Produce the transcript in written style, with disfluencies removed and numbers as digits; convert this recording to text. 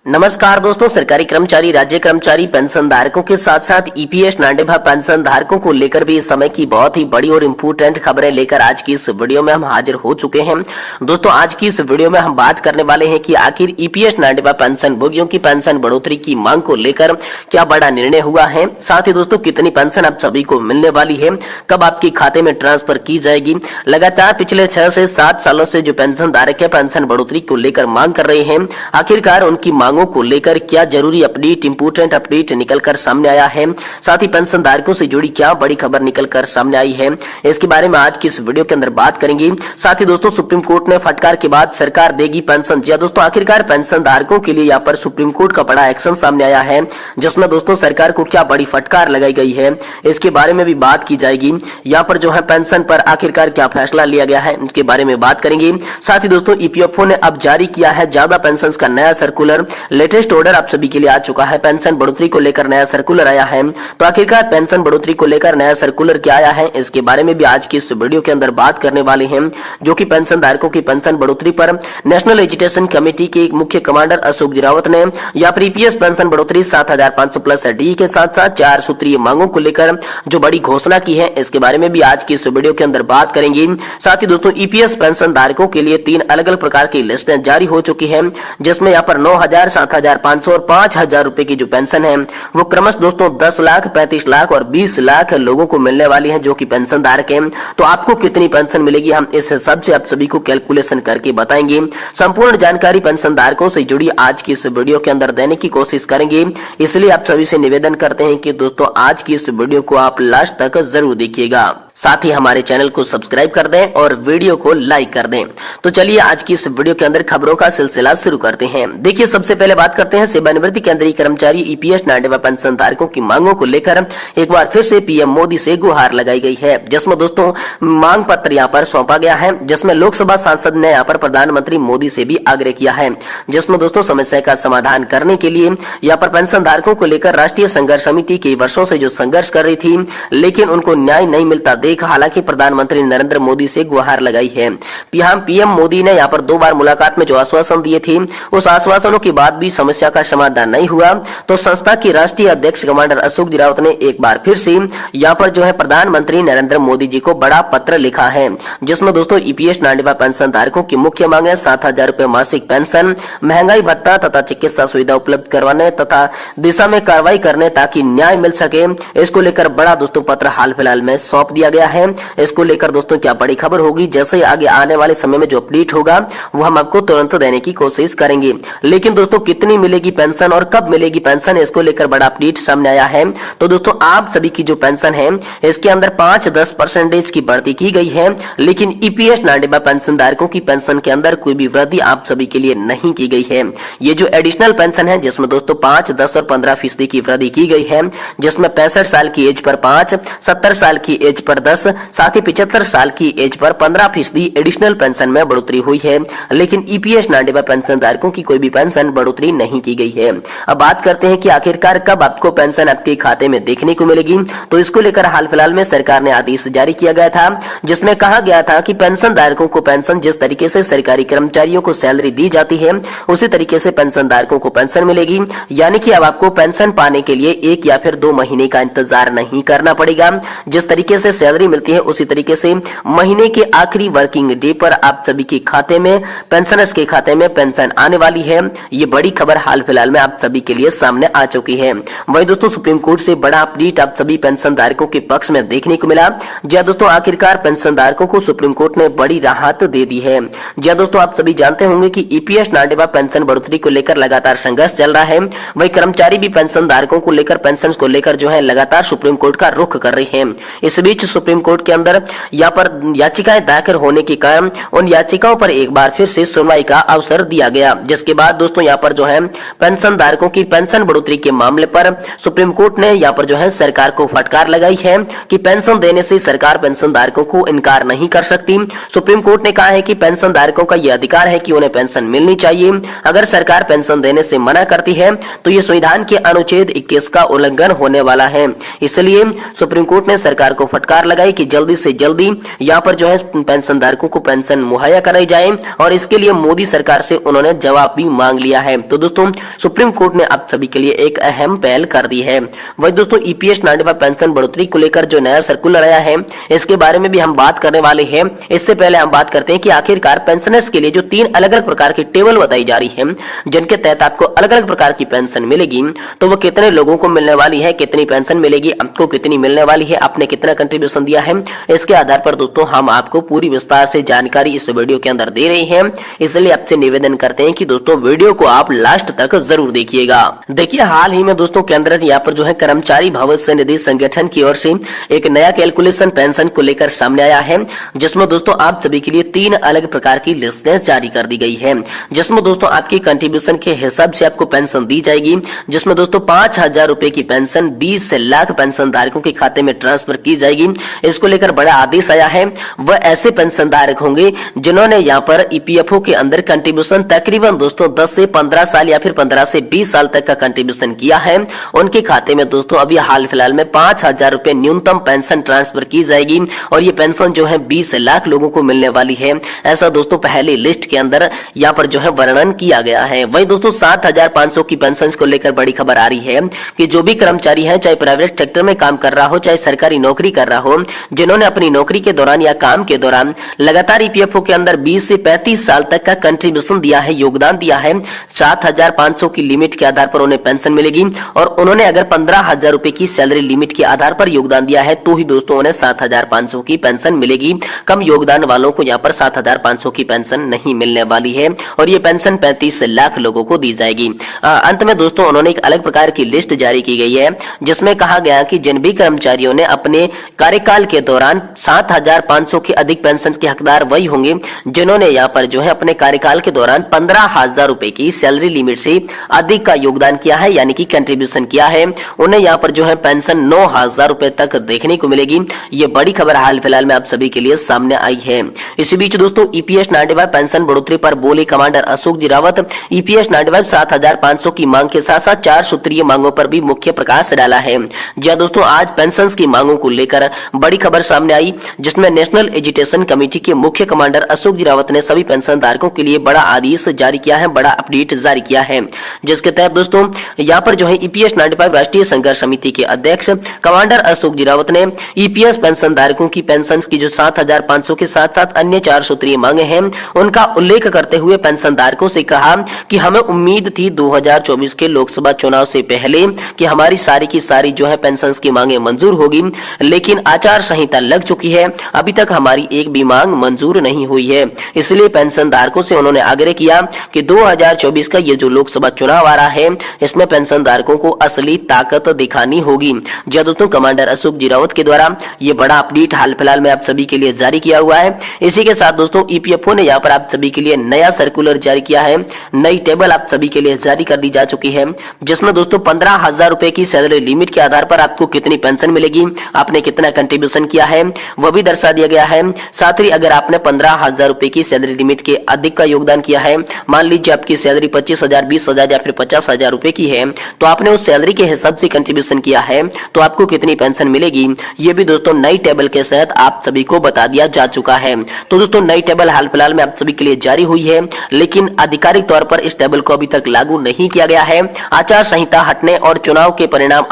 नमस्कार दोस्तों, सरकारी कर्मचारी, राज्य कर्मचारी, पेंशन धारकों के साथ साथ ईपीएस नांडेभा पेंशन धारकों को लेकर भी इस समय की बहुत ही बड़ी और इम्पोर्टेंट खबरें लेकर आज की इस वीडियो में हम हाजिर हो चुके हैं। दोस्तों, आज की इस वीडियो में हम बात करने वाले हैं कि आखिर ईपीएस नांडेभा पेंशन भोगियों की पेंशन बढ़ोतरी की मांग को लेकर क्या बड़ा निर्णय हुआ है। साथ ही दोस्तों, कितनी पेंशन आप सभी को मिलने वाली है, कब आपके खाते में ट्रांसफर की जाएगी। लगातार पिछले 6 से 7 सालों से जो पेंशन धारक है पेंशन बढ़ोतरी को लेकर मांग कर रहे हैं, आखिरकार उनकी मांगों को लेकर क्या जरूरी अपडेट, इंपोर्टेंट अपडेट निकलकर सामने आया है। साथ ही पेंशन धारकों से जुड़ी क्या बड़ी खबर निकलकर सामने आई है, इसके बारे में आज की इस वीडियो के अंदर बात करेंगे। साथ ही दोस्तों, सुप्रीम कोर्ट ने फटकार के बाद सरकार देगी पेंशन। जी दोस्तों, आखिरकार पेंशन धारकों के लिए यहाँ पर सुप्रीम कोर्ट का बड़ा एक्शन सामने आया है, जिसमें दोस्तों सरकार को क्या बड़ी फटकार लगाई गई है, इसके बारे में भी बात की जाएगी। यहाँ पर जो है पेंशन पर आखिरकार क्या फैसला लिया गया है, इसके बारे में बात करेंगे। साथ ही दोस्तों, ईपीएफओ ने अब जारी किया है ज्यादा पेंशन का नया सर्कुलर। लेटेस्ट ऑर्डर आप सभी के लिए आ चुका है। पेंशन बढ़ोतरी को लेकर नया सर्कुलर आया है। तो आखिरकार पेंशन बढ़ोतरी को लेकर नया सर्कुलर क्या आया है, इसके बारे में भी आज की इस वीडियो के अंदर बात करने वाले हैं, जो कि पेंशन धारकों की पेंशन बढ़ोतरी पर नेशनल एजुकेशन कमेटी के मुख्य कमांडर अशोक गिरावत ने या ईपीएस पेंशन बढ़ोतरी 7500 प्लस डी के साथ साथ 4 सूत्रीय मांगों को लेकर जो बड़ी घोषणा की है, इसके बारे में भी आज की इस वीडियो के अंदर बात करेंगे। साथ ही दोस्तों, ईपीएस पेंशन धारकों के लिए 3 अलग अलग प्रकार की लिस्टें जारी हो चुकी है, जिसमें यहाँ पर 9000, 7500 और 5000 रुपए की जो पेंशन है वो क्रमश दोस्तों 10 लाख, 35 लाख और 20 लाख लोगों को मिलने वाली है, जो कि पेंशन धारक हैं। तो आपको कितनी पेंशन मिलेगी, हम इस हिसाब से आप सभी को कैलकुलेशन करके बताएंगे। संपूर्ण जानकारी पेंशन धारकों से जुड़ी आज की इस वीडियो के अंदर देने की कोशिश करेंगे, इसलिए आप सभी से निवेदन करते हैं कि दोस्तों आज की इस वीडियो को आप लास्ट तक जरूर देखिएगा। साथ ही हमारे चैनल को सब्सक्राइब कर दें और वीडियो को लाइक कर दें। तो चलिए आज की इस वीडियो के अंदर खबरों का सिलसिला शुरू करते हैं। देखिए, सबसे पहले बात करते हैं सेवानिवृत्ति केंद्रीय कर्मचारी ईपीएस नांडेभा पेंशन धारकों की मांगों को लेकर एक बार फिर से पीएम मोदी से गुहार लगाई गई है, जिसमें दोस्तों मांग पत्र यहाँ पर सौंपा गया है, जिसमें लोकसभा सांसद ने यहाँ पर प्रधानमंत्री मोदी से भी आग्रह किया है, जिसमें दोस्तों समस्या का समाधान करने के लिए यहाँ पर पेंशन धारकों को लेकर राष्ट्रीय संघर्ष समिति कई वर्षों से जो संघर्ष कर रही थी, लेकिन उनको न्याय नहीं मिलता देख हालांकि प्रधानमंत्री नरेंद्र मोदी से गुहार लगाई है। पीएम मोदी ने यहाँ पर 2 बार मुलाकात में जो आश्वासन दिए थे, उस आश्वासनों के बाद भी समस्या का समाधान नहीं हुआ। तो संस्था के राष्ट्रीय अध्यक्ष कमांडर अशोक गिरावत ने एक बार फिर से यहाँ पर जो है प्रधानमंत्री नरेंद्र मोदी जी को बड़ा पत्र लिखा है, जिसमें दोस्तों ईपीएस नांडेभा पेंशन धारकों की मुख्य मांग है 7000 रुपए मासिक पेंशन, महंगाई भत्ता तथा चिकित्सा सुविधा उपलब्ध करवाने तथा दिशा में कार्रवाई करने ताकि न्याय मिल सके। इसको लेकर बड़ा दोस्तों पत्र हाल फिलहाल में सौंप दिया गया है। इसको लेकर दोस्तों क्या बड़ी खबर होगी, जैसे आगे आने वाले समय में जो अपडेट होगा वो हम आपको तुरंत देने की कोशिश करेंगे। लेकिन दोस्तों, कितनी मिलेगी पेंशन और कब मिलेगी पेंशन, इसको लेकर बड़ा अपडेट सामने आया है। तो दोस्तों, आप सभी की जो पेंशन है इसके अंदर 5-10% की बढ़ती की गई है, लेकिन ईपीएस नांडेभा पेंशन धारकों की पेंशन के अंदर कोई भी वृद्धि आप सभी के लिए नहीं की गई है। ये जो एडिशनल पेंशन है, जिसमें दोस्तों 5, 10 और 15% की वृद्धि की गई है, जिसमें 65 साल की एज पर 5, 70 साल की एज पर 10, साथ ही 75 साल की एज पर 15% एडिशनल पेंशन में बढ़ोतरी हुई है। लेकिन ईपीएस नांडेभा पेंशन धारकों की कोई भी पेंशन बढ़ोतरी नहीं की गई है। अब बात करते हैं कि आखिरकार कब आपको पेंशन आपके खाते में देखने को मिलेगी। तो इसको लेकर हाल फिलहाल में सरकार ने आदेश जारी किया गया था, जिसमें कहा गया था कि पेंशन धारकों को पेंशन जिस तरीके से सरकारी कर्मचारियों को सैलरी दी जाती है, उसी तरीके से पेंशन धारकों को पेंशन मिलेगी। यानी कि अब आपको पेंशन पाने के लिए 1 या फिर 2 महीने का इंतजार नहीं करना पड़ेगा। जिस तरीके से सैलरी मिलती है उसी तरीके से महीने के आखिरी वर्किंग डे पर आप सभी के खाते में, पेंशनर्स के खाते में पेंशन आने वाली है। ये बड़ी खबर हाल फिलहाल में आप सभी के लिए सामने आ चुकी है। वही दोस्तों, सुप्रीम कोर्ट से बड़ा अपडेट आप सभी पेंशन धारकों के पक्ष में देखने को मिला। जी दोस्तों, आखिरकार पेंशन धारकों को सुप्रीम कोर्ट ने बड़ी राहत दे दी है। जी दोस्तों, आप सभी जानते होंगे कि ईपीएस नांडेभा पेंशन बढ़ोतरी को लेकर लगातार संघर्ष चल रहा है। वही कर्मचारी भी पेंशन धारकों को लेकर, पेंशन को लेकर जो है लगातार सुप्रीम कोर्ट का रुख कर रही है। इस बीच सुप्रीम कोर्ट के अंदर यहाँ पर याचिकाएं दाखिल होने के कारण उन याचिकाओं पर एक बार फिर से सुनवाई का अवसर दिया गया, जिसके बाद दोस्तों यहाँ पर जो है पेंशन धारकों की पेंशन बढ़ोतरी के मामले पर सुप्रीम कोर्ट ने यहाँ पर जो है सरकार को फटकार लगाई है कि पेंशन देने से सरकार पेंशन धारकों को इनकार नहीं कर सकती। सुप्रीम कोर्ट ने कहा है कि पेंशन धारकों का यह अधिकार है कि उन्हें पेंशन मिलनी चाहिए। अगर सरकार पेंशन देने से मना करती है तो ये संविधान के अनुच्छेद 21 का उल्लंघन होने वाला है। इसलिए सुप्रीम कोर्ट ने सरकार को फटकार लगाई कि जल्दी से जल्दी यहाँ पर जो है पेंशन धारकों को पेंशन मुहैया कराई जाए, और इसके लिए मोदी सरकार से उन्होंने जवाब भी मांग लिया है। तो दोस्तों सुप्रीम कोर्ट ने आप सभी के लिए एक अहम पहल कर दी है। वही दोस्तों ईपीएस 95 पेंशन बढ़ोतरी को लेकर जो नया सर्कुलर आया है इसके बारे में भी हम बात करने वाले हैं। इससे पहले हम बात करते हैं कि आखिरकार पेंशनर्स के लिए जो 3 अलग अलग प्रकार की टेबल बताई जा रही है जिनके तहत आपको अलग अलग प्रकार की पेंशन मिलेगी, तो वो कितने लोगों को मिलने वाली है, कितनी पेंशन मिलेगी, आपको कितनी मिलने वाली है, आपने कितना कंट्रीब्यूशन दिया है, इसके आधार पर दोस्तों हम आपको पूरी विस्तार से जानकारी इस वीडियो के अंदर दे रहे हैं। इसलिए आपसे निवेदन करते हैं कि दोस्तों वीडियो को आप लास्ट तक जरूर देखिएगा। देखिए हाल ही में दोस्तों केंद्र यहाँ पर जो है कर्मचारी भविष्य निधि संगठन की ओर से एक नया कैलकुलेशन पेंशन को लेकर सामने आया है, जिसमें दोस्तों आप सभी के लिए 3 अलग प्रकार की लिस्टें जारी कर दी गई है, जिसमें दोस्तों आपकी कंट्रीब्यूशन के हिसाब से आपको पेंशन दी जाएगी, जिसमें दोस्तों 5,000 रुपए की पेंशन 20 लाख पेंशन धारकों के खाते में ट्रांसफर की जाएगी। इसको लेकर बड़ा आदेश आया है। वह ऐसे पेंशन धारक होंगे जिन्होंने यहाँ पर ईपीएफओ के अंदर कंट्रीब्यूशन तकरीबन दोस्तों 10 से 15 साल या फिर 15 से 20 साल तक का कंट्रीब्यूशन किया है, उनके खाते में दोस्तों अभी हाल फिलहाल में 5,000 रुपए न्यूनतम पेंशन ट्रांसफर की जाएगी, और ये पेंशन जो है 20 लाख लोगों को मिलने वाली है। ऐसा दोस्तों पहली लिस्ट के अंदर यहाँ पर जो है वर्णन किया गया है। वही दोस्तों 7,500 की पेंशन को लेकर बड़ी खबर आ रही है कि जो भी कर्मचारी है, चाहे प्राइवेट सेक्टर में काम कर रहा हो चाहे सरकारी नौकरी कर रहा हो, जिन्होंने अपनी नौकरी के दौरान या काम के दौरान लगातार ईपीएफओ के अंदर 20 से 35 साल तक का कंट्रीब्यूशन दिया है, योगदान दिया है, 7,500 की लिमिट के आधार पर उन्हें पेंशन मिलेगी, और उन्होंने अगर 15,000 रुपए की सैलरी लिमिट के आधार पर योगदान दिया है तो ही दोस्तों उन्हें 7,500 की पेंशन मिलेगी। कम योगदान वालों को यहाँ पर 7,500 की पेंशन नहीं मिलने वाली है, और ये पेंशन 35 लाख लोगों को दी जाएगी। अंत में दोस्तों उन्होंने एक अलग प्रकार की लिस्ट जारी की गई है, जिसमें कहा गया कि जिन भी कर्मचारियों ने अपने कार्यकाल के दौरान 7,500 के अधिक पेंशन के हकदार वही होंगे जिन्होंने यहाँ पर जो है अपने कार्यकाल के दौरान 15,000 रुपए की सैलरी लिमिट से अधिक का योगदान किया है, यानी कि कंट्रीब्यूशन किया है, उन्हें यहाँ पर जो है पेंशन 9,000 रुपए तक देखने को मिलेगी। ये बड़ी खबर हाल फिलहाल में आप सभी के लिए सामने आई है। इसी बीच दोस्तों ईपीएस 95 पेंशन बढ़ोतरी पर बोले कमांडर अशोक जी रावत। ईपीएस 95 7,500 की मांग के साथ साथ 4 सूत्रीय मांगों पर भी मुख्य प्रकाश डाला है। जी दोस्तों आज पेंशन की मांगों को लेकर बड़ी खबर सामने आई, जिसमें नेशनल एजुकेशन कमेटी के मुख्य कमांडर अशोक जी रावत ने सभी पेंशन धारकों के लिए बड़ा आदेश जारी किया है, बड़ा अपडेट जारी किया है, जिसके तहत दोस्तों यहाँ पर जो है ईपीएस 95 राष्ट्रीय संघर्ष समिति के अध्यक्ष कमांडर अशोक जी रावत ने ईपीएस पेंशन धारकों की पेंशन की जो 7,500 के साथ साथ अन्य 4 सूत्रीय मांगे हैं उनका उल्लेख करते हुए पेंशन धारकों से कहा कि हमें उम्मीद थी 2024 के लोकसभा चुनाव से पहले कि हमारी सारी की सारी जो है पेंशन की मांगे मंजूर होगी, लेकिन आचार संहिता लग चुकी है, अभी तक हमारी एक भी मांग मंजूर नहीं हुई है। इसलिए पेंशन धारकों से उन्होंने आग्रह किया कि 2024 का ये जो लोकसभा चुनाव आ रहा है इसमें पेंशन धारकों को असली ताकत दिखानी होगी। जी दोस्तों कमांडर अशोक जी रावत के द्वारा ये बड़ा अपडेट हाल फिलहाल में आप सभी के लिए जारी किया हुआ है। इसी के साथ दोस्तों ईपीएफओ ने यहाँ पर आप सभी के लिए नया सर्कुलर जारी किया है, नई टेबल आप सभी के लिए जारी कर दी जा चुकी है, जिसमें दोस्तों 15,000 रुपए की सैलरी लिमिट के आधार पर आपको कितनी पेंशन मिलेगी, आपने कितना कंट्रीब्यूशन किया है वह भी दर्शा दिया गया है। साथ ही अगर आपने 15,000 रुपए की सैलरी लिमिट के अधिक का योगदान किया है, मान लीजिए आपकी सैलरी 25,000, 20,000 या फिर 50,000 रुपए की है, तो आपने उस सैलरी के हिसाब से कंट्रीब्यूशन किया है तो आपको कितनी पेंशन मिलेगी, ये भी दोस्तों नई टेबल के साथ आप सभी को बता दिया जा चुका है। तो दोस्तों नई टेबल हाल फिलहाल में आप सभी के लिए जारी हुई है, लेकिन आधिकारिक तौर पर इस टेबल को अभी तक लागू नहीं किया गया है। आचार संहिता हटने और चुनाव के परिणाम